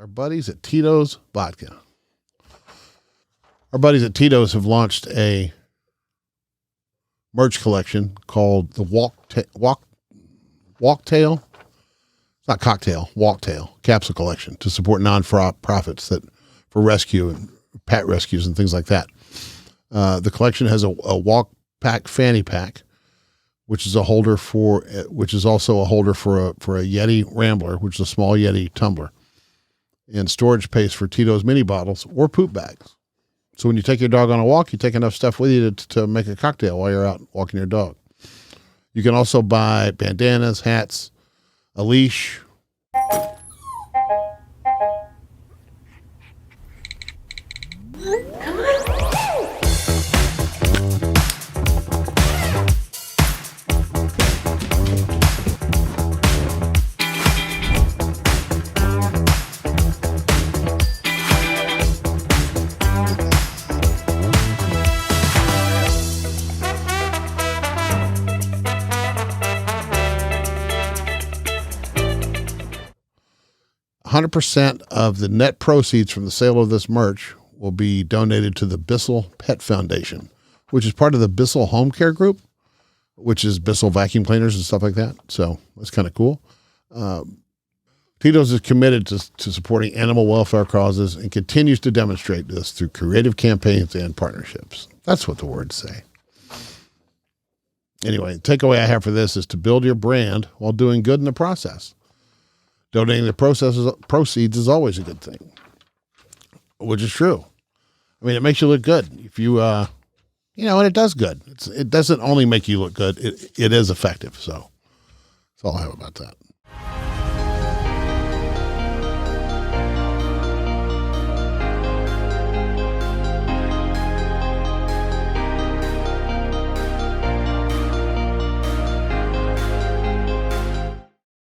our buddies at Tito's Vodka. Our buddies at Tito's have launched a merch collection called the Walktail. It's not cocktail, Walktail capsule collection to support non-profits that for rescue and pet rescues and things like that. The collection has a walk pack fanny pack, which is also a holder for a Yeti Rambler, which is a small Yeti tumbler, and storage space for Tito's mini bottles or poop bags. So when you take your dog on a walk, you take enough stuff with you to make a cocktail while you're out walking your dog. You can also buy bandanas, hats, a leash. 100% of the net proceeds from the sale of this merch will be donated to the Bissell Pet Foundation, which is part of the Bissell Home Care Group, which is Bissell vacuum cleaners and stuff like that. So that's kind of cool. Tito's is committed to supporting animal welfare causes and continues to demonstrate this through creative campaigns and partnerships. That's what the words say. Anyway, the takeaway I have for this is to build your brand while doing good in the process. Donating the proceeds is always a good thing, which is true. I mean, it makes you look good. If you, and it does good. It doesn't only make you look good. It is effective. So that's all I have about that.